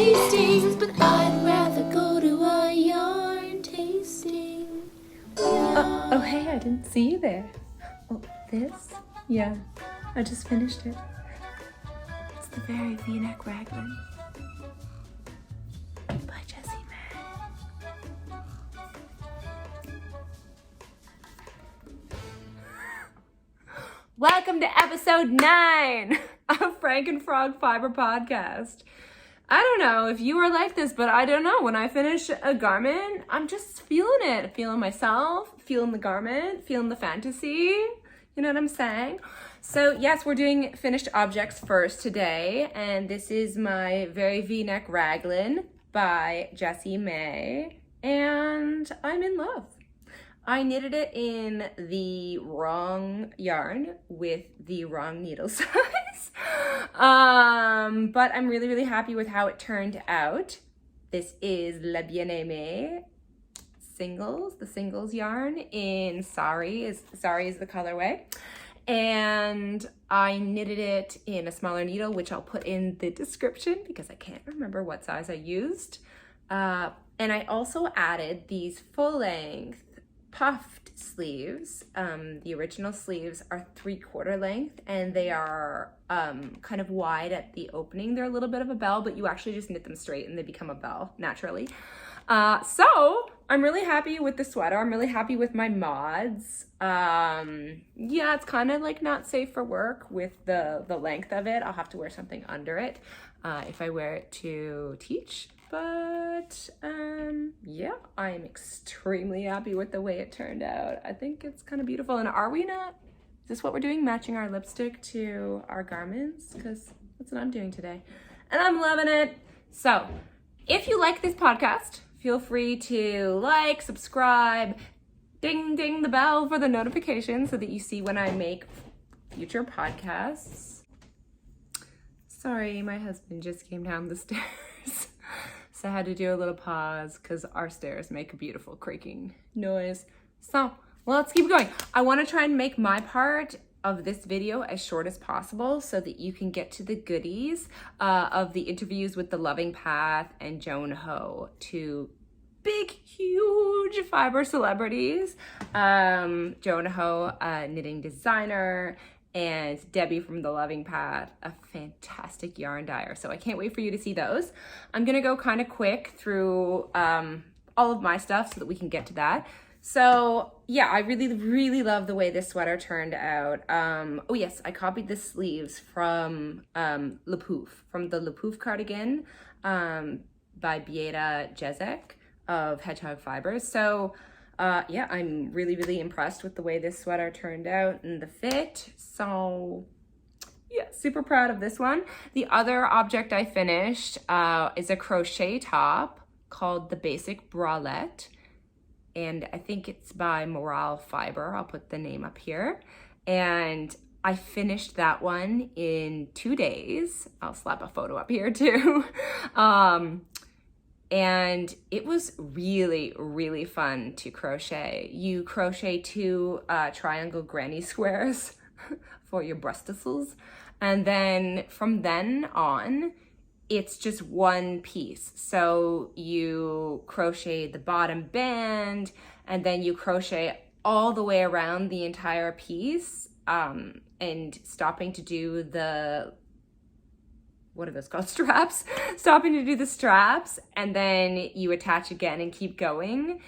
tastings, but I'd rather go to a yarn tasting. Oh, hey, I didn't see you there. Oh, this? Yeah, I just finished it. It's the very V-neck Raglan by Jessie, Maed. Welcome to episode 9 of Frankenfrog Fiber Podcast. I don't know if you are like this, but I don't know. When I finish a garment, I'm just feeling it. Feeling myself, feeling the garment, feeling the fantasy. You know what I'm saying? So yes, we're doing finished objects first today. And this is my very V-neck Raglan by Jessie Maed. And I'm in love. I knitted it in the wrong yarn with the wrong needle size. But I'm really, really happy with how it turned out. This is La Bien-Aimée singles, the singles yarn in Sari. Sari is the colorway. And I knitted it in a smaller needle, which I'll put in the description because I can't remember what size I used. And I also added these full length puffed sleeves. The original sleeves are 3/4 length and they are kind of wide at the opening. They're a little bit of a bell, but you actually just knit them straight and they become a bell naturally. So I'm really happy with the sweater. I'm really happy with my mods. Yeah, it's kind of like not safe for work with the length of it. I'll have to wear something under it if I wear it to teach. But yeah, I'm extremely happy with the way it turned out. I think it's kind of beautiful. And are we not, is this what we're doing? Matching our lipstick to our garments? Because that's what I'm doing today. And I'm loving it. So if you like this podcast, feel free to like, subscribe, ding, ding the bell for the notifications so that you see when I make future podcasts. Sorry, my husband just came down the stairs. So I had to do a little pause because our stairs make a beautiful creaking noise. So, well, let's keep going. I want to try and make my part of this video as short as possible so that you can get to the goodies of the interviews with the Loving Path and Joan Ho, two big, huge fiber celebrities. Joan Ho, a knitting designer, and Debbie from the Loving Path, a fantastic yarn dyer. So I can't wait for you to see those. I'm gonna go kind of quick through all of my stuff so that we can get to that. So yeah, I really, really love the way this sweater turned out. Oh yes, I copied the sleeves from Lapov, from the Lapov Cardigan by Beata Jezek of Hedgehog Fibers. So yeah, I'm really, really impressed with the way this sweater turned out and the fit. So yeah, super proud of this one. The other object I finished is a crochet top called the Basic Bralette. And I think it's by Morale Fiber. I'll put the name up here. And I finished that one in 2 days. I'll slap a photo up here too. And it was really, really fun to crochet. You crochet 2 triangle granny squares for your breasticles. And then from then on, it's just one piece. So you crochet the bottom band and then you crochet all the way around the entire piece and stopping to do the, what are those called? Straps. Stopping to do the straps, and then you attach again and keep going.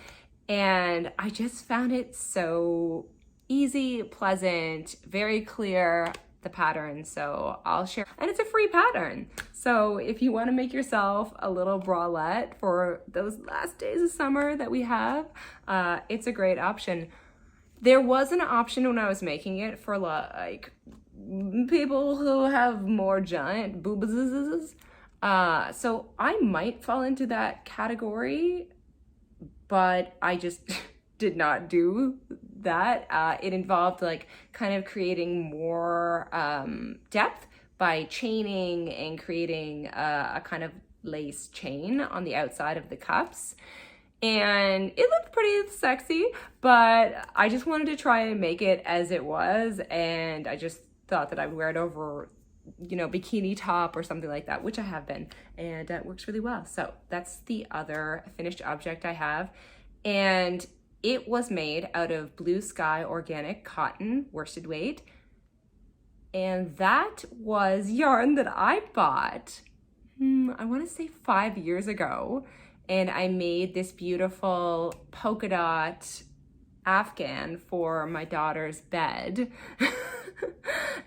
And I just found it so easy, pleasant, very clear, the pattern. So I'll share, and it's a free pattern. So if you want to make yourself a little bralette for those last days of summer that we have, it's a great option. There was an option when I was making it for like people who have more giant boobs. So I might fall into that category, but I just did not do that. It involved like kind of creating more depth by chaining and creating a kind of lace chain on the outside of the cups. And it looked pretty sexy, but I just wanted to try and make it as it was, and I just thought that I'd wear it over you know, bikini top or something like that, which I have been, and it works really well. So that's the other finished object I have. And it was made out of Blue Sky organic cotton worsted weight. And that was yarn that I bought, I want to say 5 years ago. And I made this beautiful polka dot Afghan for my daughter's bed.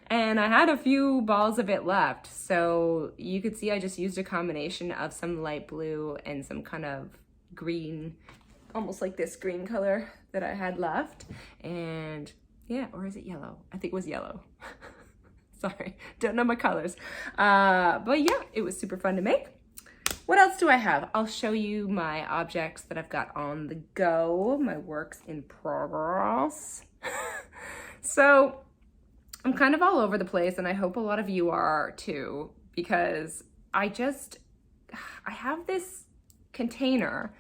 And I had a few balls of it left. So you could see I just used a combination of some light blue and some kind of green, almost like this green color that I had left. And yeah, or is it yellow? I think it was yellow. Sorry, don't know my colors. But yeah, it was super fun to make. What else do I have? I'll show you my objects that I've got on the go, my works in progress. So I'm kind of all over the place, and I hope a lot of you are too, because I have this container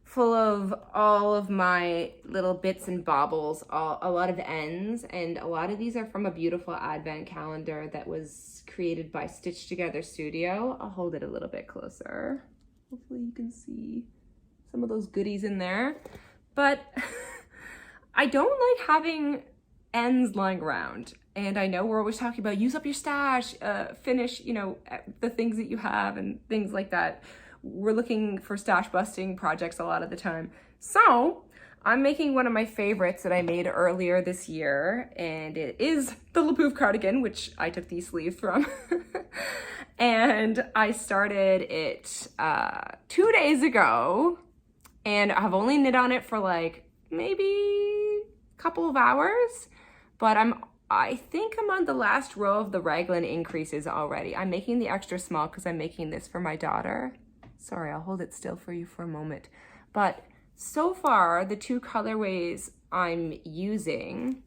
full of all of my little bits and baubles, a lot of ends, and a lot of these are from a beautiful advent calendar that was created by Stitch Together Studio. I'll hold it a little bit closer. Hopefully you can see some of those goodies in there. But I don't like having ends lying around. And I know we're always talking about use up your stash, finish, you know, the things that you have and things like that. We're looking for stash busting projects a lot of the time. So I'm making one of my favorites that I made earlier this year, and it is the Lapov Cardigan, which I took these sleeves from. And I started it 2 days ago, and I've only knit on it for like maybe a couple of hours, but I think I'm on the last row of the Raglan increases already. I'm making the extra small because I'm making this for my daughter. Sorry, I'll hold it still for you for a moment. But so far, the two colorways I'm using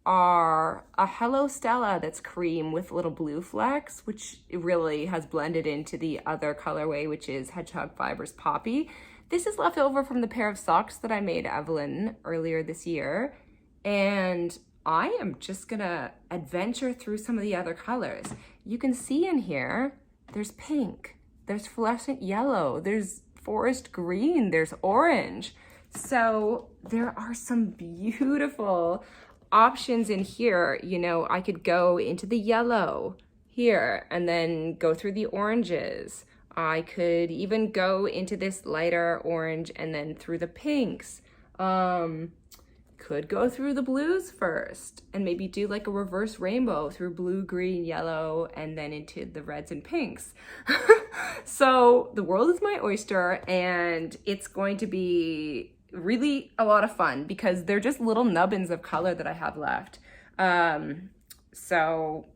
are a Hello Stella that's cream with little blue flecks, which really has blended into the other colorway, which is Hedgehog Fibers Poppy. This is left over from the pair of socks that I made Evelyn earlier this year. And I am just gonna adventure through some of the other colors. You can see in here, there's pink. There's fluorescent yellow, there's forest green, there's orange. So there are some beautiful options in here. You know, I could go into the yellow here and then go through the oranges. I could even go into this lighter orange and then through the pinks. Could go through the blues first and maybe do like a reverse rainbow through blue, green, yellow, and then into the reds and pinks. So the world is my oyster, and it's going to be really a lot of fun because they're just little nubbins of color that I have left. So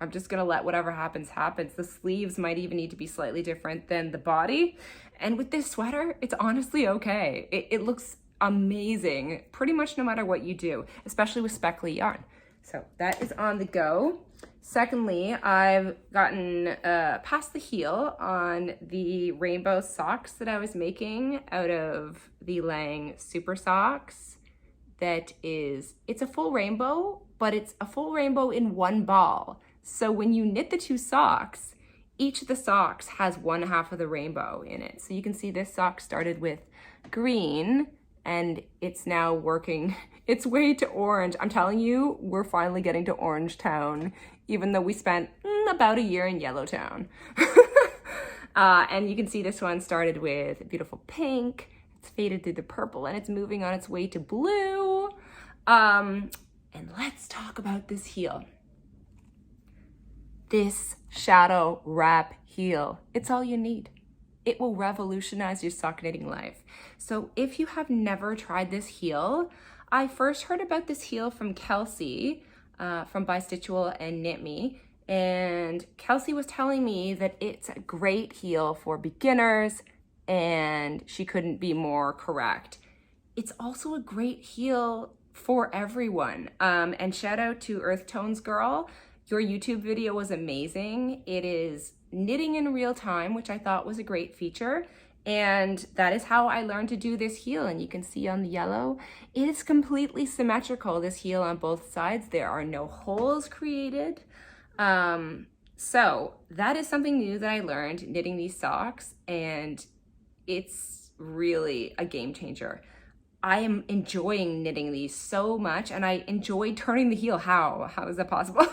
I'm just gonna let whatever happens happens. The sleeves might even need to be slightly different than the body. And with this sweater, it's honestly okay. It looks amazing pretty much no matter what you do, especially with speckly yarn. So that is on the go. Secondly, I've gotten past the heel on the rainbow socks that I was making out of the Lang Super Soxx. It's a full rainbow, but it's a full rainbow in one ball. So when you knit the two socks, each of the socks has one half of the rainbow in it. So you can see this sock started with green, and it's now working its way to orange. I'm telling you, we're finally getting to Orange Town, even though we spent about a year in Yellowtown. And you can see this one started with beautiful pink. It's faded through the purple, and it's moving on its way to blue. And let's talk about this heel. This shadow wrap heel. It's all you need. It will revolutionize your sock knitting life. So if you have never tried this heel, I first heard about this heel from Kelsey from Bystitchual and Knit Me. And Kelsey was telling me that it's a great heel for beginners, and she couldn't be more correct. It's also a great heel for everyone. And shout out to Earthtones girl. Your YouTube video was amazing. It is knitting in real time, which I thought was a great feature. And that is how I learned to do this heel. And you can see on the yellow, it is completely symmetrical, this heel on both sides. There are no holes created. So that is something new that I learned knitting these socks, and it's really a game changer. I am enjoying knitting these so much, and I enjoy turning the heel. How is that possible?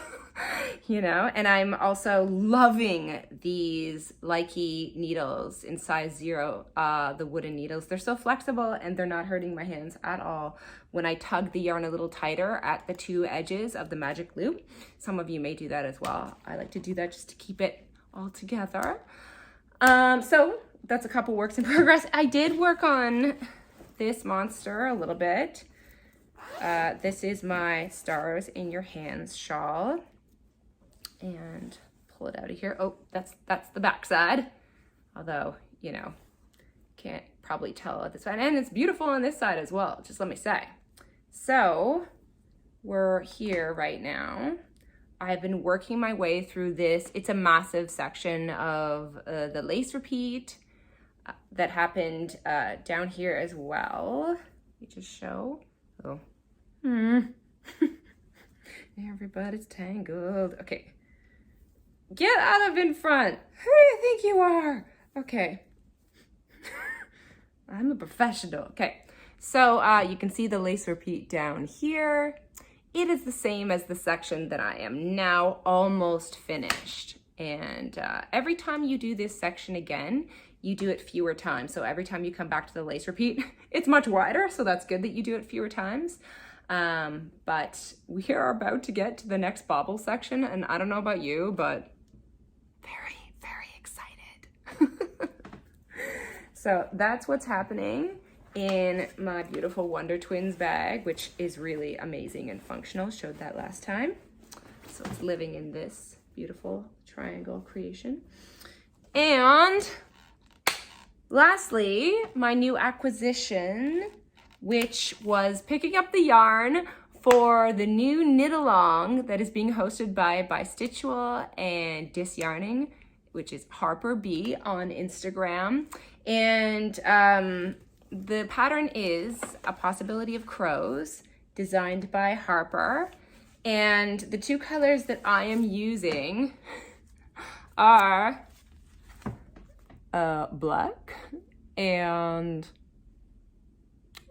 You know, and I'm also loving these Lykke needles in size 0, the wooden needles. They're so flexible and they're not hurting my hands at all when I tug the yarn a little tighter at the 2 edges of the magic loop. Some of you may do that as well. I like to do that just to keep it all together. So that's a couple works in progress. I did work on this monster a little bit. This is my Stars in Your Hands shawl. And pull it out of here. Oh, that's the back side. Although, you know, can't probably tell at this side. And it's beautiful on this side as well, just let me say. So we're here right now. I've been working my way through this. It's a massive section of the lace repeat that happened down here as well. Let me just show. Oh. Everybody's tangled. Okay. Get out of in front. Who do you think you are? Okay. I'm a professional. Okay. So you can see the lace repeat down here. It is the same as the section that I am now almost finished. And every time you do this section again, you do it fewer times. So every time you come back to the lace repeat, it's much wider. So that's good that you do it fewer times. But we are about to get to the next bobble section. And I don't know about you, but very, very excited. So that's what's happening in my beautiful Wonder Twins bag, which is really amazing and functional. Showed that last time. So it's living in this beautiful triangle creation. And lastly, my new acquisition, which was picking up the yarn for the new knit along that is being hosted by Bistichual and Disyarning, which is Harper B on Instagram. And the pattern is A Possibility of Crows, designed by Harper. And the 2 colors that I am using are black and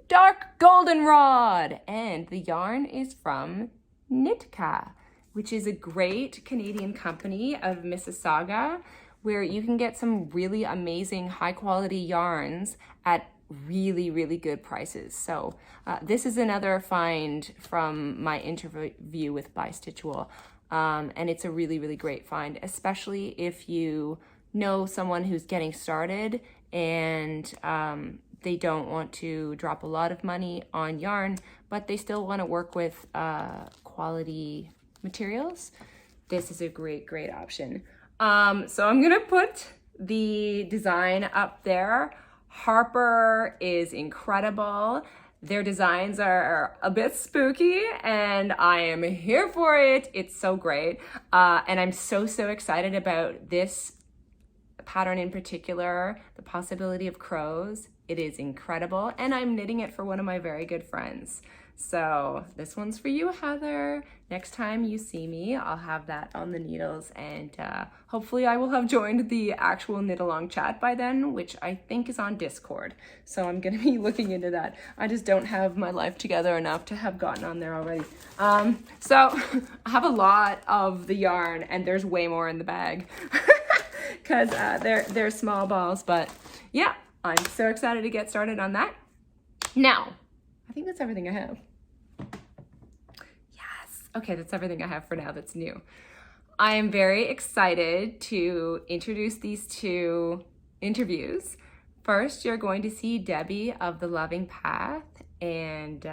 dark goldenrod, and the yarn is from Knitca, which is a great Canadian company of Mississauga, where you can get some really amazing high quality yarns at really, really good prices. So this is another find from my interview with Bistichual, and it's a really, really great find, especially if you know someone who's getting started and they don't want to drop a lot of money on yarn, but they still want to work with quality materials. This is a great, great option. So I'm gonna put the design up there. Harper is incredible. Their designs are a bit spooky and I am here for it. It's so great. And I'm so excited about this pattern in particular, The Possibility of Crows. It is incredible, and I'm knitting it for one of my very good friends. So this one's for you, Heather. Next time you see me, I'll have that on the needles, and hopefully I will have joined the actual knit along chat by then, which I think is on Discord. So I'm gonna be looking into that. I just don't have my life together enough to have gotten on there already. So I have a lot of the yarn, and there's way more in the bag because they're small balls, but yeah. I'm so excited to get started on that. Now, I think that's everything I have. Yes. Okay, that's everything I have for now that's new. I am very excited to introduce these 2 interviews. First, you're going to see Debbie of The Loving Path, and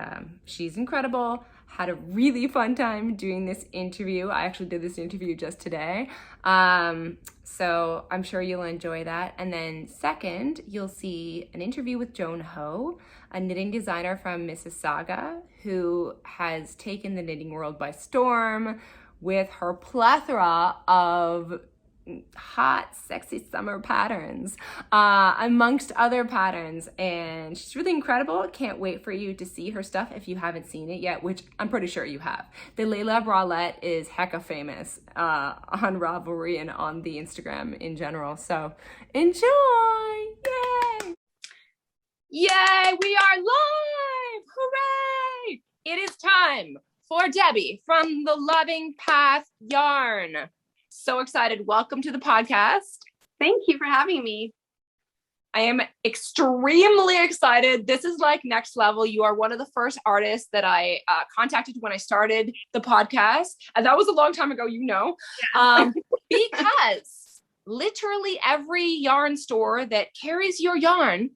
she's incredible. Had a really fun time doing this interview. I actually did this interview just today. So I'm sure you'll enjoy that. And then second, you'll see an interview with Joan Ho, a knitting designer from Mississauga, who has taken the knitting world by storm with her plethora of hot, sexy summer patterns, amongst other patterns. And she's really incredible. Can't wait for you to see her stuff if you haven't seen it yet, which I'm pretty sure you have. The Layla Bralette is hecka famous on Ravelry and on the Instagram in general. So enjoy! Yay! Yay! We are live! Hooray! It is time for Debbie from the Loving Path Yarn. So excited. Welcome to the podcast. Thank you for having me. I am extremely excited. This is like next level. You are one of the first artists that I contacted when I started the podcast. And that was a long time ago, you know, because literally every yarn store that carries your yarn,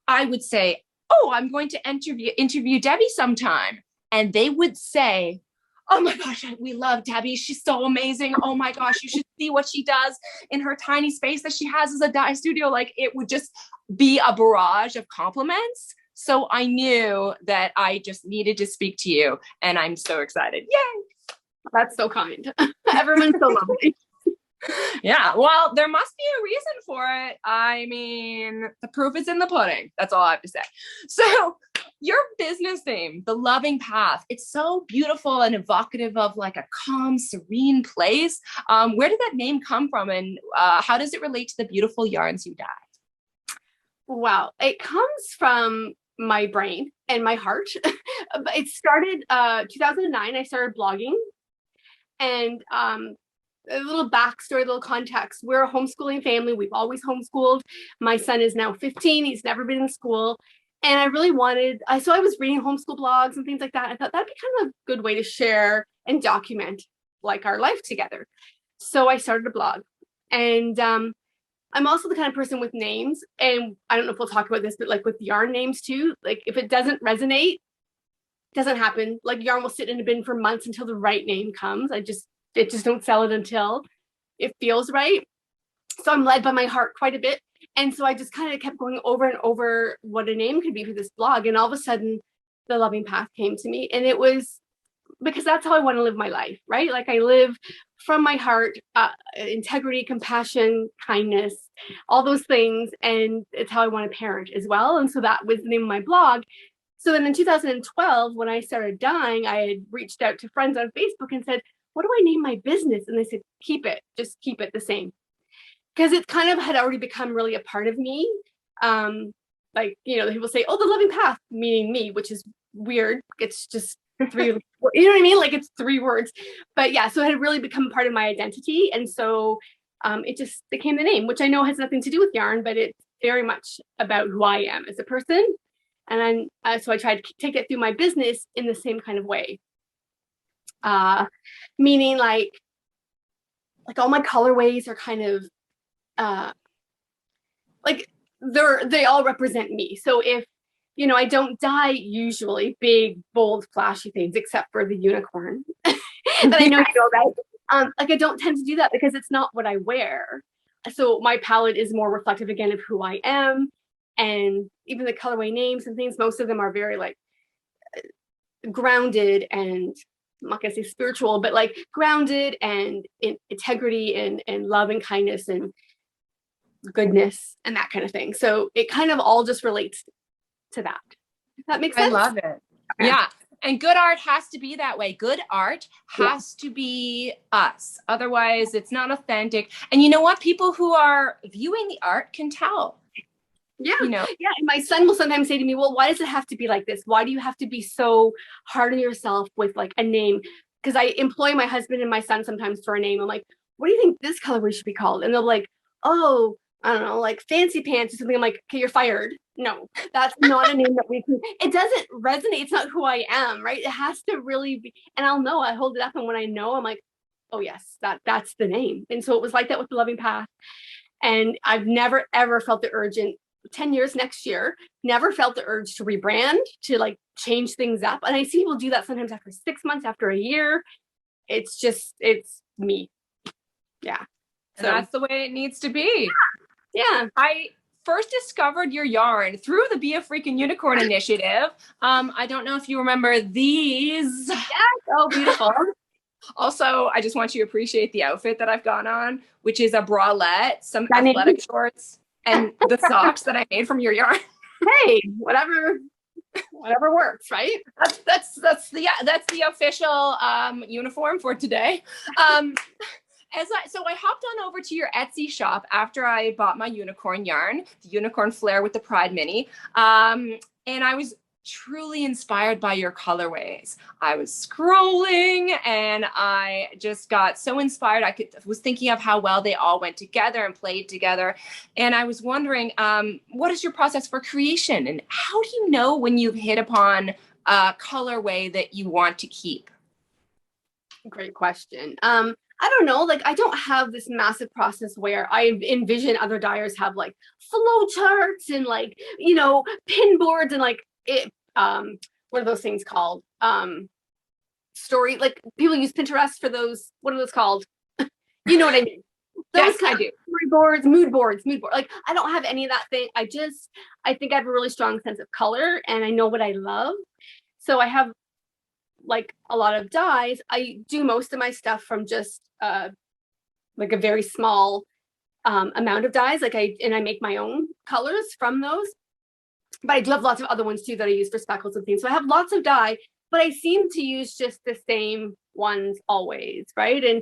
I would say, oh, I'm going to interview Debbie sometime. And they would say, oh my gosh, we love Debbie. She's so amazing. Oh my gosh, you should see what she does in her tiny space that she has as a dye studio. Like, it would just be a barrage of compliments. So I knew that I just needed to speak to you, and I'm so excited. Yay! That's so kind. Everyone's so lovely. Yeah, well, there must be a reason for it. I mean, the proof is in the pudding. That's all I have to say. So your business name, The Loving Path, it's so beautiful and evocative of like a calm, serene place. Where did that name come from, and how does it relate to the beautiful yarns you dye? Wow. It comes from my brain and my heart. It started 2009. I started blogging, and a little backstory, a little context. We're a homeschooling family. We've always homeschooled. My son is now 15. He's never been in school. And I really wanted, so I was reading homeschool blogs and things like that. I thought that'd be kind of a good way to share and document like our life together. So I started a blog, and I'm also the kind of person with names, and I don't know if we'll talk about this, but like with yarn names too, like if it doesn't resonate, it doesn't happen. Like yarn will sit in a bin for months until the right name comes. It just don't sell it until it feels right. So I'm led by my heart quite a bit. And so I just kind of kept going over and over what a name could be for this blog. And all of a sudden, The Loving Path came to me. And it was because that's how I want to live my life, right? Like I live from my heart, integrity, compassion, kindness, all those things. And it's how I want to parent as well. And so that was the name of my blog. So then in 2012, when I started dyeing, I had reached out to friends on Facebook and said, what do I name my business? And they said, keep it, just keep it the same. Because it kind of had already become really a part of me. Like, you know, people say, oh, the loving path, meaning me, which is weird. It's just three, you know what I mean? Like it's 3 words. But yeah, so it had really become part of my identity. And so it just became the name, which I know has nothing to do with yarn, but it's very much about who I am as a person. And then, so I tried to take it through my business in the same kind of way. Meaning like all my colorways are kind of like they all represent me. So if, you know, I don't dye usually big, bold, flashy things, except for the unicorn that I know you know about. Like I don't tend to do that because it's not what I wear. So my palette is more reflective again of who I am. And even the colorway names and things, most of them are very like grounded and I'm not gonna say spiritual, but like grounded and in integrity and love and kindness and goodness and that kind of thing. So it kind of all just relates to that. If that makes sense. I love it. Okay. Yeah. And good art has to be that way. Good art has to be us. Otherwise it's not authentic. And you know what? People who are viewing the art can tell. Yeah. You know? Yeah. And my son will sometimes say to me, well, why does it have to be like this? Why do you have to be so hard on yourself with like a name? Because I employ my husband and my son sometimes for a name. I'm like, what do you think this colorway should be called? And they'll be like, oh, I don't know, like fancy pants or something. I'm like, okay, you're fired. No, that's not a name that we can. It doesn't resonate. It's not who I am, right? It has to really be. And I'll know. I hold it up, and when I know, I'm like, oh yes, that's the name. And so it was like that with the Loving Path. And I've never ever felt the urge in 10 years next year. Never felt the urge to rebrand, to like change things up. And I see people do that sometimes after 6 months, after a year. It's me. Yeah. So that's the way it needs to be. Yeah. I first discovered your yarn through the Be a Freaking Unicorn initiative. I don't know if you remember these. Yes. Oh, beautiful. Also, I just want you to appreciate the outfit that I've gone on, which is a bralette, some Stunning. athletic shorts, and the socks that I made from your yarn. Hey, whatever works, right? That's the official uniform for today. So I hopped on over to your Etsy shop after I bought my unicorn yarn, the unicorn flare with the Pride mini, and I was truly inspired by your colorways. I was scrolling and I just got so inspired. Was thinking of how well they all went together and played together. And I was wondering, what is your process for creation? And how do you know when you've hit upon a colorway that you want to keep? Great question. I don't know, like I don't have this massive process where I envision other dyers have like flow charts and like, you know, pin boards and like it, what are those things called? Story, like people use Pinterest for those, what are those called? You know what I mean? Those Yes, I do. Story boards, mood boards. Like I don't have any of that thing. I think I have a really strong sense of color and I know what I love. So I have like a lot of dyes. I do most of my stuff from just like a very small amount of dyes. Like I make my own colors from those. But I do have lots of other ones too that I use for speckles and things. So I have lots of dye, but I seem to use just the same ones always, right? And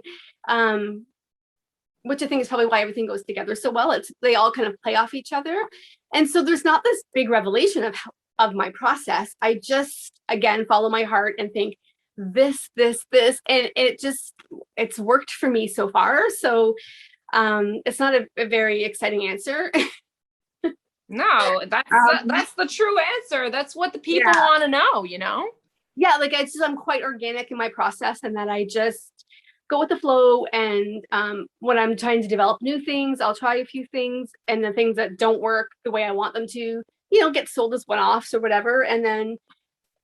which I think is probably why everything goes together so well. They all kind of play off each other. And so there's not this big revelation of my process. I just, again, follow my heart and think this, and it's worked for me so far. So it's not a very exciting answer. No, that's the true answer. That's what the people want to know, you know? Yeah, like I'm quite organic in my process and that I just go with the flow. And when I'm trying to develop new things, I'll try a few things, and the things that don't work the way I want them to, you know, get sold as one-offs or whatever. And then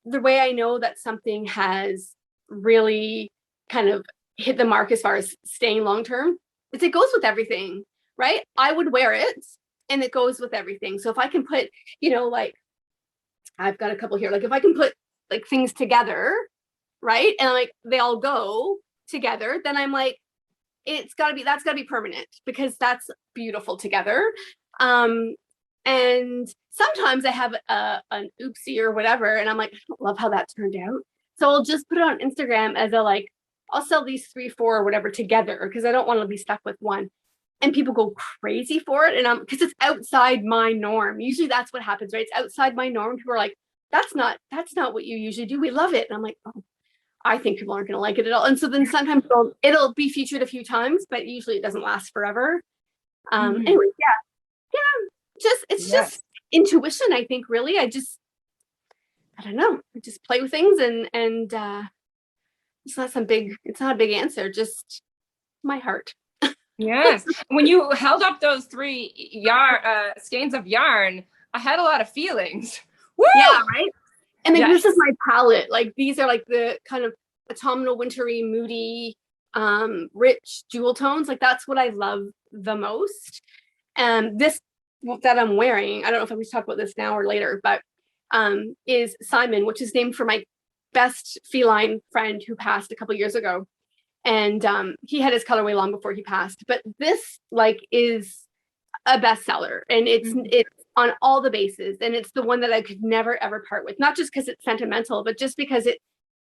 the way I know that something has really kind of hit the mark as far as staying long-term is it goes with everything, right? I would wear it and it goes with everything. So if I can put, you know, like I've got a couple here, like if I can put like things together, right? And like they all go together, then I'm like, that's gotta be permanent because that's beautiful together. And sometimes I have an oopsie or whatever, and I'm like, I don't love how that turned out. So I'll just put it on Instagram as I'll sell these 3, 4 or whatever together because I don't want to be stuck with one. And people go crazy for it. And because it's outside my norm. Usually that's what happens, right? It's outside my norm. People are like, that's not what you usually do. We love it. And I'm like, oh, I think people aren't going to like it at all. And so then sometimes it'll be featured a few times, but usually it doesn't last forever. Anyway, just intuition, I think, really. I don't know. I just play with things and it's not a big answer, just my heart. Yes. When you held up those 3 skeins of yarn, I had a lot of feelings. Woo! Yeah, right? And then this is my palette. Like these are like the kind of autumnal, wintry, moody, rich jewel tones. Like that's what I love the most. And this that I'm wearing, I don't know if I'm going to talk about this now or later, but is Simon, which is named for my best feline friend who passed a couple years ago. And he had his colorway long before he passed. But this like is a bestseller, and it's on all the bases, and it's the one that I could never ever part with. Not just because it's sentimental, but just because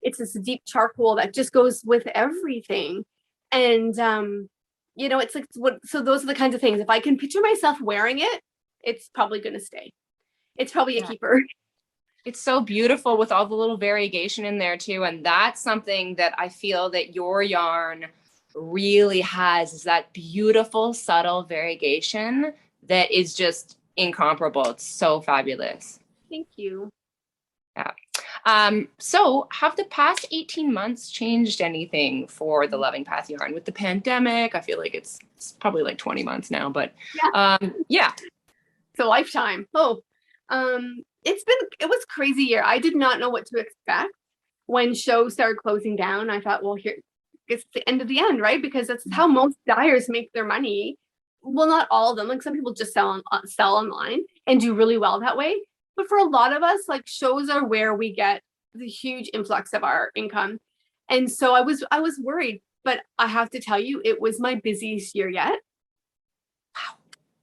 it's this deep charcoal that just goes with everything. And you know, it's like so those are the kinds of things. If I can picture myself wearing it, it's probably going to stay. It's probably a keeper. It's so beautiful with all the little variegation in there too. And that's something that I feel that your yarn really has, is that beautiful, subtle variegation that is just incomparable. It's so fabulous. Thank you. Yeah. So have the past 18 months changed anything for the Loving Path yarn? With the pandemic, I feel like it's probably like 20 months now, but yeah. It's a lifetime. It was a crazy year. I did not know what to expect when shows started closing down. I thought, well, here it's the end of the end, right? Because that's how most dyers make their money. Well, not all of them. Like some people just sell online and do really well that way. But for a lot of us, like shows are where we get the huge influx of our income. And so I was worried, but I have to tell you, it was my busiest year yet. Wow.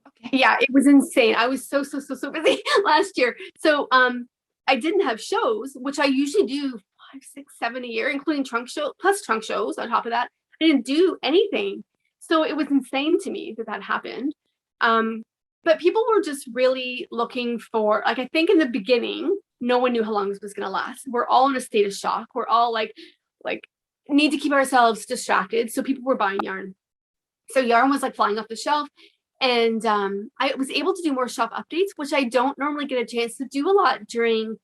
Okay. Yeah, it was insane. I was so busy last year. So I didn't have shows, which I usually do 5, 6, 7 a year, including trunk shows on top of that. I didn't do anything. So it was insane to me that happened. But people were just really looking for, like, I think in the beginning, no one knew how long this was going to last. We're all in a state of shock. We're all like need to keep ourselves distracted. So people were buying yarn. So yarn was like flying off the shelf. And I was able to do more shop updates, which I don't normally get a chance to do a lot during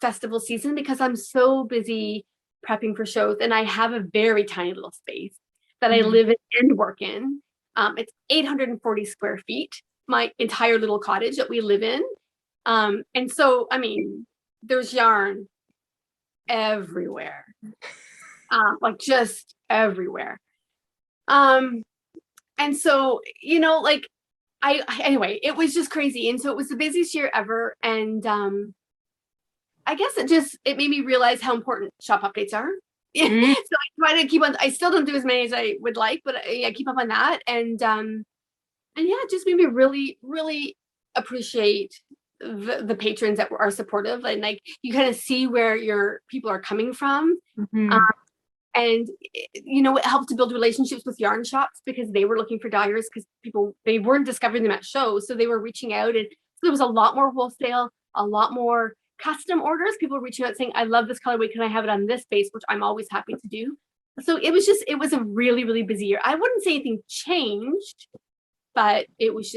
festival season because I'm so busy prepping for shows. And I have a very tiny little space that I live in and work in. It's 840 square feet, my entire little cottage that we live in. And so, I mean, there's yarn everywhere, like just everywhere. And so, you know, like anyway, it was just crazy. And so it was the busiest year ever. And I guess it made me realize how important shop updates are. So I try to keep on, I still don't do as many as I would like, but I keep up on that. And yeah, it just made me really, really appreciate the patrons that are supportive. And like, you kind of see where your people are coming from. And, you know, it helped to build relationships with yarn shops because they were looking for dyers because they weren't discovering them at shows. So they were reaching out, and so there was a lot more wholesale, a lot more custom orders. People were reaching out saying, I love this colorway. Can I have it on this base? Which I'm always happy to do. So it was a really, really busy year. I wouldn't say anything changed, but it was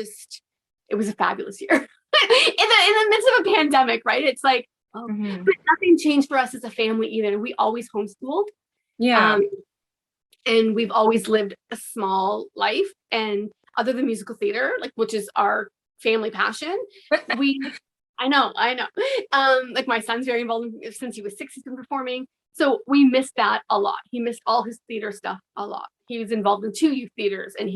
a fabulous year. in the midst of a pandemic, right? It's like, but nothing changed for us as a family either. We always homeschooled. Yeah. And we've always lived a small life, and other than musical theater, like, which is our family passion, I know. Like, my son's very involved since he was 6, he's been performing. So we missed that a lot. He missed all his theater stuff a lot. He was involved in 2 youth theaters, and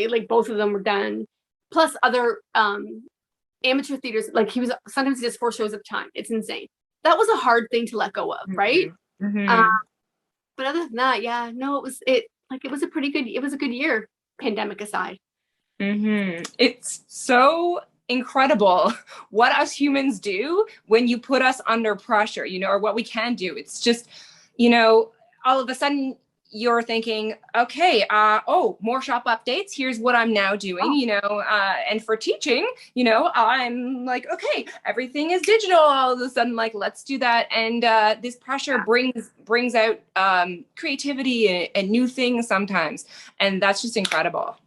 like both of them were done, plus other amateur theaters. Like, sometimes he does 4 shows at a time. It's insane. That was a hard thing to let go of, right? But other than that, yeah, no, it was a good year, pandemic aside. It's so incredible what us humans do when you put us under pressure, you know, or what we can do. It's just, you know, all of a sudden you're thinking, okay, more shop updates. Here's what I'm now doing, you know, and for teaching, you know, I'm like, okay, everything is digital. All of a sudden, like, let's do that. And this pressure brings out creativity and new things sometimes. And that's just incredible.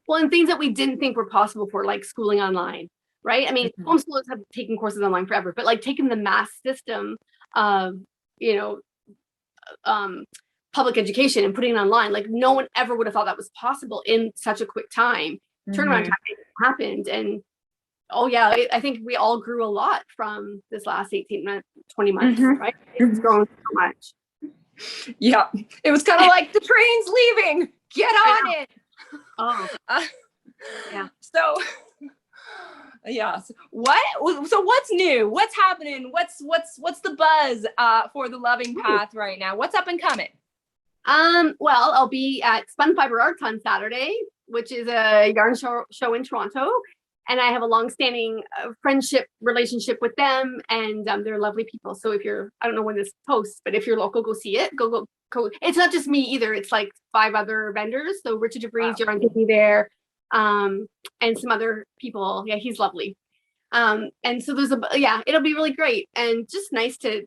Well, and things that we didn't think were possible for, like schooling online, right? I mean, homeschoolers have taken courses online forever, but like taking the mass system of, you know, public education and putting it online, like no one ever would have thought that was possible in such a quick time. Turnaround time happened, and I think we all grew a lot from this last 20 months, right? It's grown so much. Yeah, it was kind of like the train's leaving. Get on it. Yeah. So what's new? What's happening? What's the buzz for the loving path right now? What's up and coming? Well, I'll be at Spun Fibre Arts on Saturday, which is a yarn show in Toronto. And I have a long-standing friendship relationship with them, and they're lovely people. So I don't know when this posts, but if you're local, go see it. Go. It's not just me either. It's like 5 other vendors. So Richard DeVries, Yarn will be there, and some other people. Yeah, he's lovely. And so it'll be really great and just nice to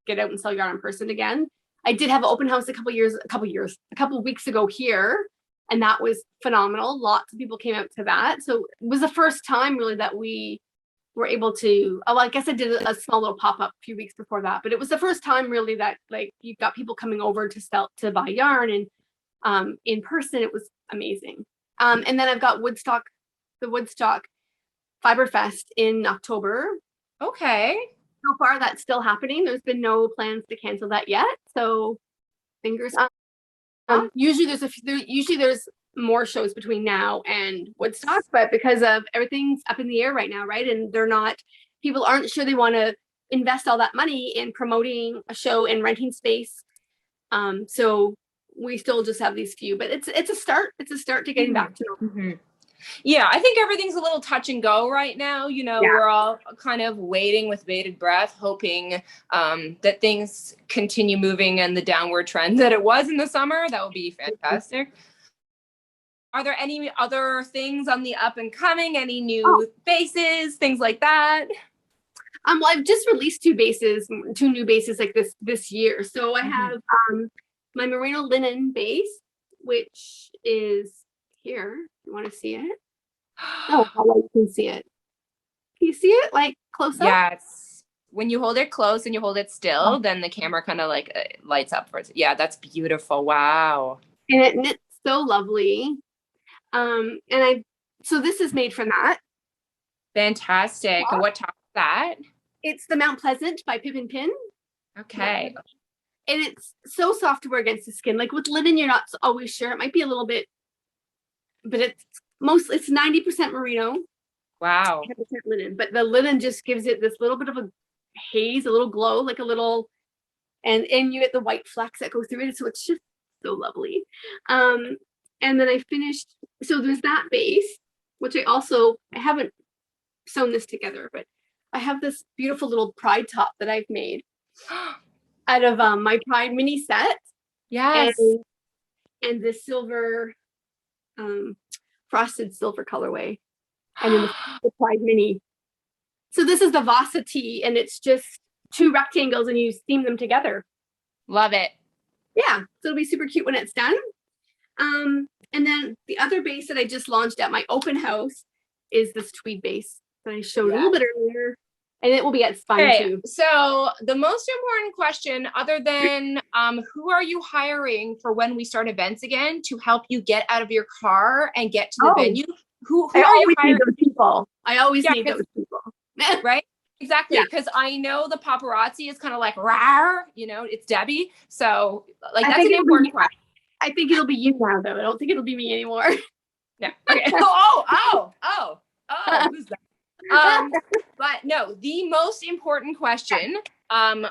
get out and sell yarn in person again. I did have an open house a couple weeks ago here, and that was phenomenal. Lots of people came out to that. So it was the first time really that we were able to, I guess I did a small little pop-up a few weeks before that, but it was the first time really that like you've got people coming over to buy yarn, and in person, it was amazing. And then I've got the Woodstock Fiber Fest in October. Okay. So far, that's still happening. There's been no plans to cancel that yet. So fingers. Usually there's more shows between now and Woodstock, but because of everything's up in the air right now, right? And people aren't sure they want to invest all that money in promoting a show and renting space So we still just have these few, but it's a start. It's a start to getting back to normal. Yeah, I think everything's a little touch and go right now. You know, we're all kind of waiting with bated breath, hoping that things continue moving in the downward trend that it was in the summer. That would be fantastic. Are there any other things on the up and coming? Any new bases, things like that? Well, I've just released two new bases like this year. So I have my Merino linen base, which is here. You want to see it? Oh, how well you can see it. Can you see it like close up? Yes. When you hold it close and you hold it still, then the camera kind of like lights up for it. Yeah, that's beautiful. Wow. And it knits so lovely. So this is made from that. Fantastic. And what top is that? It's the Mount Pleasant by Pip and Pin. Okay. And it's so soft to wear against the skin. Like with linen, you're not always sure. It might be a little bit, but it's 90% merino. Wow. 10% linen. But the linen just gives it this little bit of a haze, a little glow, like a little, and you get the white flecks that go through it. So it's just so lovely. And then I finished, so there's that base, which I haven't sewn this together, but I have this beautiful little pride top that I've made out of my pride mini set. Yes. And this silver, frosted silver colorway. And then the pride mini. So this is the Vasa tee, and it's just two rectangles and you seam them together. Love it. Yeah. So it'll be super cute when it's done. And then the other base that I just launched at my open house is this tweed base that I showed a little bit earlier, and it will be at Spun too. So the most important question, other than who are you hiring for when we start events again to help you get out of your car and get to the venue? Who are you hiring? Those people. I always need those people. Right? Exactly. Because I know the paparazzi is kind of like, rawr, you know, it's Debbie. So like that's an important question. I think it'll be you now, though. I don't think it'll be me anymore. Yeah. Okay. Who's that? But no, the most important question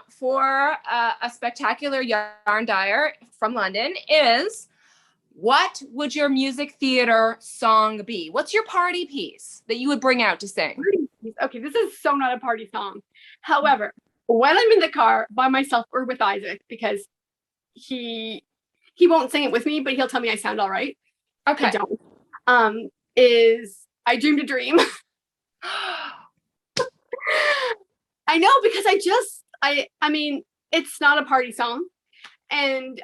for a spectacular yarn dyer from London is, what would your music theater song be? What's your party piece that you would bring out to sing? Okay, this is so not a party song. However, when I'm in the car by myself or with Isaac, because he won't sing it with me, but he'll tell me I sound all right. Okay. I don't. Is I Dreamed a Dream. I know, because I mean, it's not a party song. And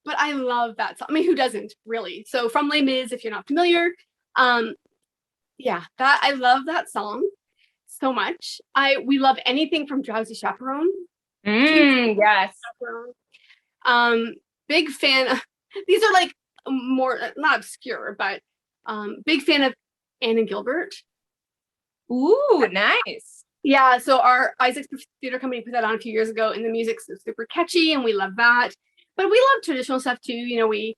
but I love that song. I mean, who doesn't really? So from Les Mis, if you're not familiar, that I love that song so much. We love anything from Drowsy Chaperone. Yes. Big fan. These are like more not obscure, but big fan of Anne and Gilbert. Ooh, nice. Yeah, so our Isaac's Theater Company put that on a few years ago, and the music's super catchy, and we love that. But we love traditional stuff too. You know, we